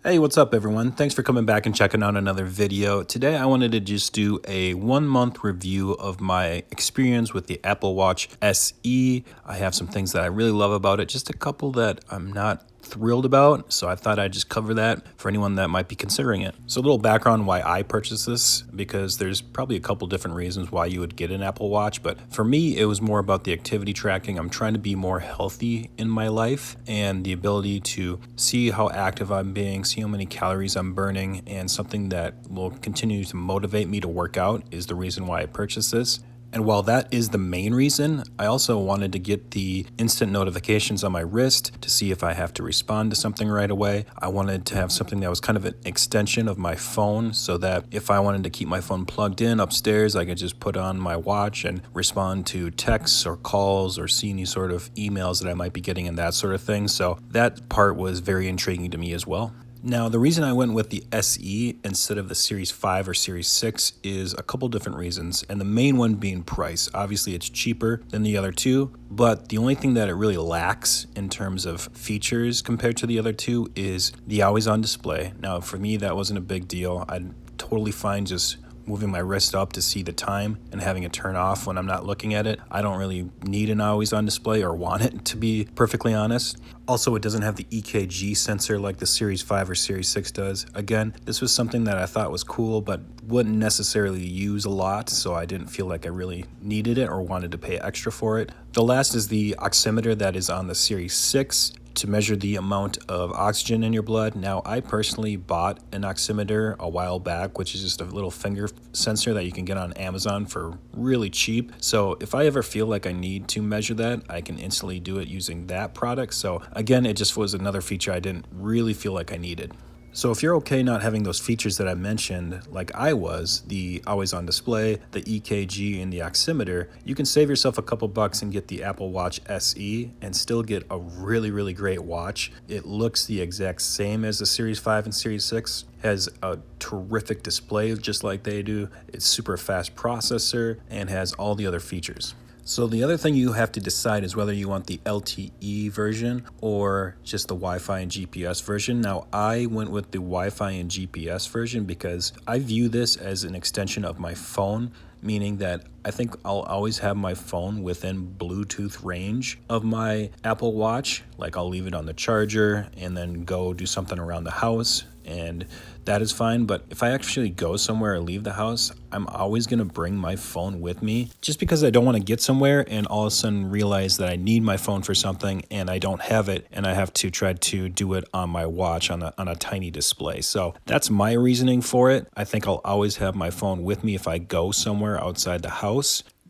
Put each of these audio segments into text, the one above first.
Hey, what's up everyone? Thanks for coming back and checking out another video. Today I wanted to just do a 1 month review of my experience with the Apple Watch SE. I have some things that I really love about it, just a couple that I'm not thrilled about, so I thought I'd just cover that for anyone that might be considering it. So a little background why I purchased this, because there's probably a couple different reasons why you would get an Apple Watch, but for me it was more about the activity tracking. I'm trying to be more healthy in my life, and the ability to see how active I'm being, see how many calories I'm burning, and something that will continue to motivate me to work out is the reason why I purchased this. And while that is the main reason, I also wanted to get the instant notifications on my wrist to see if I have to respond to something right away. I wanted to have something that was kind of an extension of my phone, so that if I wanted to keep my phone plugged in upstairs, I could just put on my watch and respond to texts or calls or see any sort of emails that I might be getting and that sort of thing. So that part was very intriguing to me as well. Now, the reason I went with the SE instead of the Series 5 or Series 6 is a couple different reasons, and the main one being price. Obviously, it's cheaper than the other two, but the only thing that it really lacks in terms of features compared to the other two is the always-on display. Now, for me, that wasn't a big deal. I'd totally fine just moving my wrist up to see the time and having it turn off when I'm not looking at it. I don't really need an always-on display or want it, to be perfectly honest. Also, it doesn't have the EKG sensor like the Series 5 or Series 6 does. Again, this was something that I thought was cool, but wouldn't necessarily use a lot, so I didn't feel like I really needed it or wanted to pay extra for it. The last is the oximeter that is on the Series 6. To measure the amount of oxygen in your blood. Now, I personally bought an oximeter a while back, which is just a little finger sensor that you can get on Amazon for really cheap. So if I ever feel like I need to measure that, I can instantly do it using that product. So again, it just was another feature I didn't really feel like I needed. So if you're okay not having those features that I mentioned, like I was, the always-on display, the EKG, and the oximeter, you can save yourself a couple bucks and get the Apple Watch SE and still get a really, really great watch. It looks the exact same as the Series 5 and Series 6, has a terrific display just like they do. It's super fast processor and has all the other features. So the other thing you have to decide is whether you want the LTE version or just the Wi-Fi and GPS version. Now, I went with the Wi-Fi and GPS version because I view this as an extension of my phone, meaning that I think I'll always have my phone within Bluetooth range of my Apple Watch. Like, I'll leave it on the charger and then go do something around the house, and that is fine. But if I actually go somewhere or leave the house, I'm always going to bring my phone with me, just because I don't want to get somewhere and all of a sudden realize that I need my phone for something and I don't have it, and I have to try to do it on my watch on a tiny display. So that's my reasoning for it. I think I'll always have my phone with me if I go somewhere outside the house.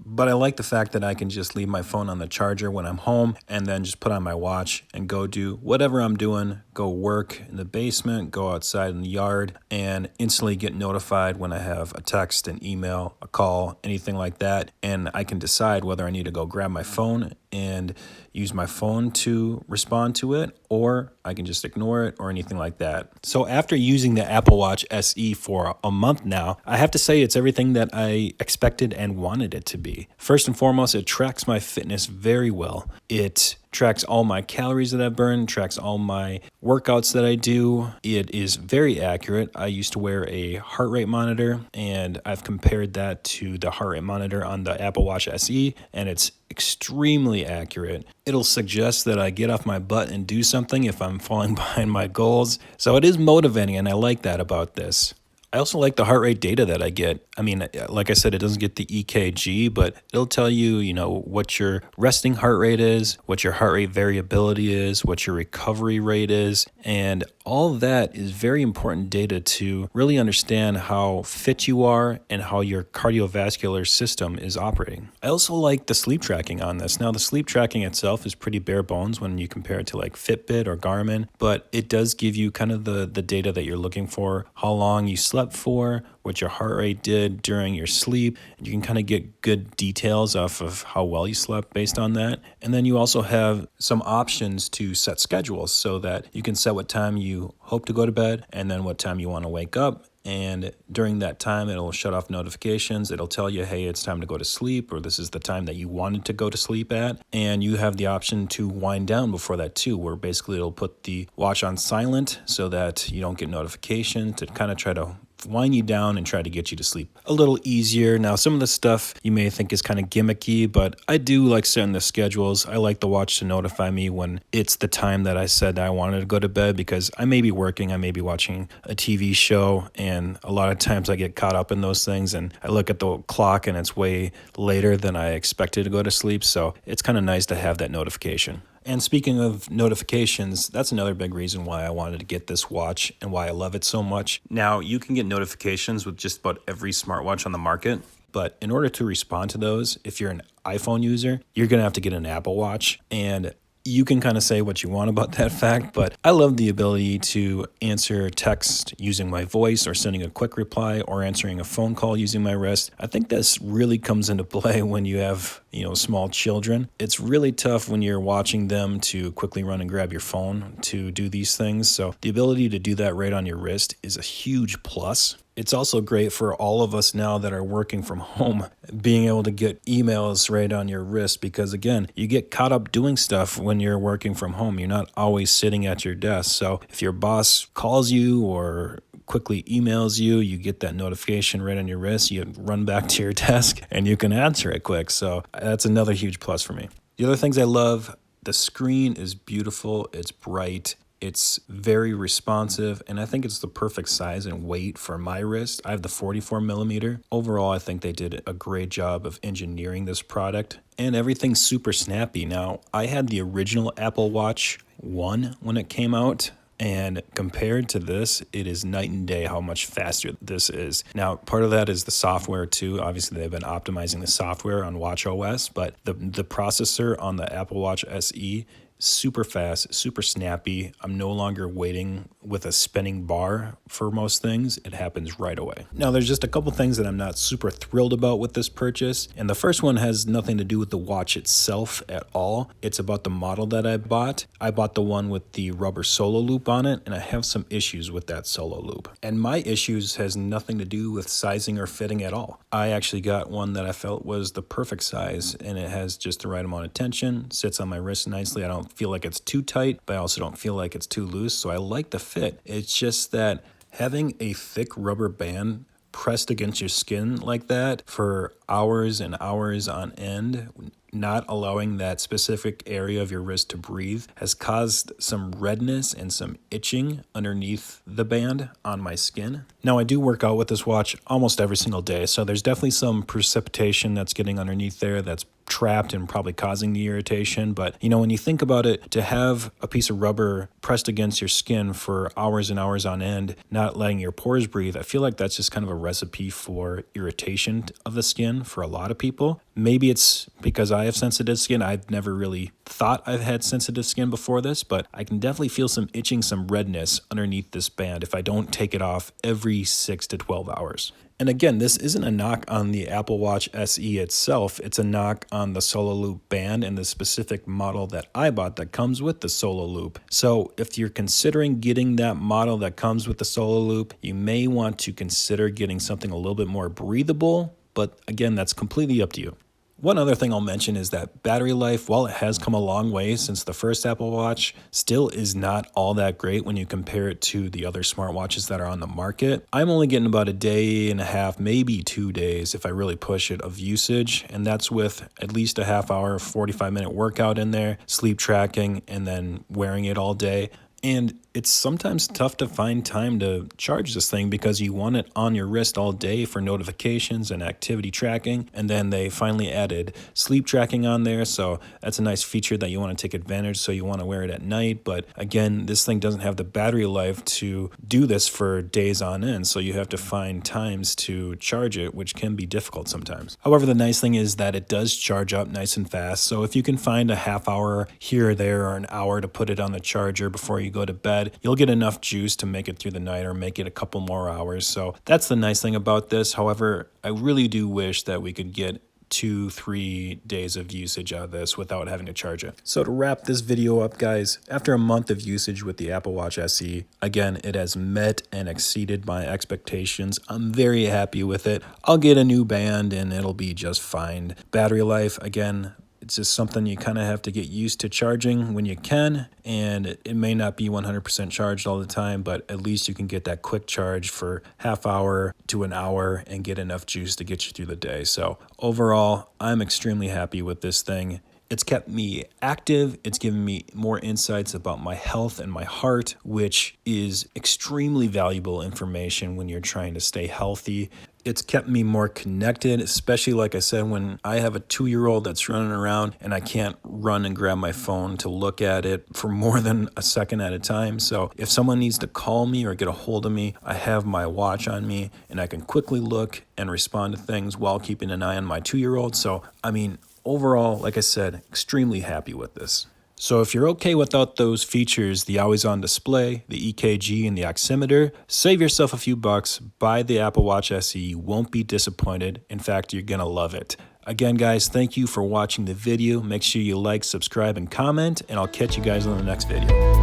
But I like the fact that I can just leave my phone on the charger when I'm home and then just put on my watch and go do whatever I'm doing, go work in the basement, go outside in the yard, and instantly get notified when I have a text, an email, a call, anything like that. And I can decide whether I need to go grab my phone and use my phone to respond to it, or I can just ignore it or anything like that. So after using the Apple Watch SE for a month now, I have to say it's everything that I expected and wanted it to be. First and foremost, it tracks my fitness very well. It tracks all my calories that I burn, tracks all my workouts that I do. It is very accurate. I used to wear a heart rate monitor, and I've compared that to the heart rate monitor on the Apple Watch SE, and it's extremely accurate. It'll suggest that I get off my butt and do something if I'm falling behind my goals. So it is motivating, and I like that about this. I also like the heart rate data that I get. I mean, like I said, it doesn't get the EKG, but it'll tell you, what your resting heart rate is, what your heart rate variability is, what your recovery rate is. And all that is very important data to really understand how fit you are and how your cardiovascular system is operating. I also like the sleep tracking on this. Now, the sleep tracking itself is pretty bare bones when you compare it to like Fitbit or Garmin, but it does give you kind of the data that you're looking for, how long you slept for, what your heart rate did during your sleep. You can kind of get good details off of how well you slept based on that. And then you also have some options to set schedules so that you can set what time you hope to go to bed and then what time you want to wake up. And during that time, it'll shut off notifications. It'll tell you, hey, it's time to go to sleep, or this is the time that you wanted to go to sleep at. And you have the option to wind down before that too, where basically it'll put the watch on silent so that you don't get notifications, to kind of try to wind you down and try to get you to sleep a little easier. Now, some of the stuff you may think is kind of gimmicky, but I do like setting the schedules. I like the watch to notify me when it's the time that I said I wanted to go to bed, because I may be working, I may be watching a TV show, and a lot of times I get caught up in those things and I look at the clock and it's way later than I expected to go to sleep. So it's kind of nice to have that notification. And speaking of notifications, that's another big reason why I wanted to get this watch and why I love it so much. Now, you can get notifications with just about every smartwatch on the market, but in order to respond to those, if you're an iPhone user, you're going to have to get an Apple Watch. And you can kind of say what you want about that fact, but I love the ability to answer text using my voice, or sending a quick reply, or answering a phone call using my wrist. I think this really comes into play when you have, small children. It's really tough when you're watching them to quickly run and grab your phone to do these things. So the ability to do that right on your wrist is a huge plus. It's also great for all of us now that are working from home, being able to get emails right on your wrist, because again, you get caught up doing stuff when you're working from home. You're not always sitting at your desk. So if your boss calls you or quickly emails you, you get that notification right on your wrist, you run back to your desk and you can answer it quick. So that's another huge plus for me. The other things I love, the screen is beautiful, it's bright, it's very responsive, and I think it's the perfect size and weight for my wrist. I have the 44 millimeter. Overall, I think they did a great job of engineering this product, and everything's super snappy. Now, I had the original Apple Watch 1 when it came out, and compared to this, it is night and day how much faster this is. Now, part of that is the software too. Obviously, they've been optimizing the software on watchOS, but the processor on the Apple Watch SE, super fast, super snappy. I'm no longer waiting with a spinning bar for most things. It happens right away. Now, there's just a couple things that I'm not super thrilled about with this purchase. And the first one has nothing to do with the watch itself at all. It's about the model that I bought. I bought the one with the rubber solo loop on it, and I have some issues with that solo loop. And my issues has nothing to do with sizing or fitting at all. I actually got one that I felt was the perfect size, and it has just the right amount of tension, sits on my wrist nicely. I don't feel like it's too tight, but I also don't feel like it's too loose. So I like the fit. It's just that having a thick rubber band pressed against your skin like that for hours and hours on end, not allowing that specific area of your wrist to breathe, has caused some redness and some itching underneath the band on my skin. Now, I do work out with this watch almost every single day, so there's definitely some precipitation that's getting underneath there that's trapped and probably causing the irritation. But when you think about it, to have a piece of rubber pressed against your skin for hours and hours on end, not letting your pores breathe, I feel like that's just kind of a recipe for irritation of the skin for a lot of people. Maybe it's because I have sensitive skin. I've never really thought I've had sensitive skin before this, but I can definitely feel some itching, some redness underneath this band if I don't take it off every 6 to 12 hours. And again, this isn't a knock on the Apple Watch SE itself. It's a knock on the solo loop band and the specific model that I bought that comes with the solo loop. So if you're considering getting that model that comes with the solo loop, you may want to consider getting something a little bit more breathable. But again, that's completely up to you. One other thing I'll mention is that battery life, while it has come a long way since the first Apple Watch, still is not all that great when you compare it to the other smartwatches that are on the market. I'm only getting about a day and a half, maybe 2 days if I really push it, of usage, and that's with at least a half hour, 45-minute workout in there, sleep tracking, and then wearing it all day. And it's sometimes tough to find time to charge this thing because you want it on your wrist all day for notifications and activity tracking. And then they finally added sleep tracking on there. So that's a nice feature that you want to take advantage. So you want to wear it at night. But again, this thing doesn't have the battery life to do this for days on end. So you have to find times to charge it, which can be difficult sometimes. However, the nice thing is that it does charge up nice and fast. So if you can find a half hour here or there or an hour to put it on the charger before you go to bed, you'll get enough juice to make it through the night or make it a couple more hours. So that's the nice thing about this. However, I really do wish that we could get 2-3 days of usage out of this without having to charge it. So to wrap this video up, guys, after a month of usage with the Apple Watch SE, again, it has met and exceeded my expectations. I'm very happy with it. I'll get a new band and it'll be just fine. Battery life, again, it's just something you kind of have to get used to charging when you can, and it may not be 100% charged all the time, but at least you can get that quick charge for half hour to an hour and get enough juice to get you through the day. So overall, I'm extremely happy with this thing. It's kept me active. It's given me more insights about my health and my heart, which is extremely valuable information when you're trying to stay healthy. It's kept me more connected, especially like I said, when I have a 2-year-old that's running around and I can't run and grab my phone to look at it for more than a second at a time. So if someone needs to call me or get a hold of me, I have my watch on me and I can quickly look and respond to things while keeping an eye on my 2-year-old. So, I mean, overall, like I said, extremely happy with this. So if you're okay without those features, the always-on display, the EKG, and the Oximeter, save yourself a few bucks, buy the Apple Watch SE. You won't be disappointed. In fact, you're going to love it. Again, guys, thank you for watching the video. Make sure you like, subscribe, and comment, and I'll catch you guys on the next video.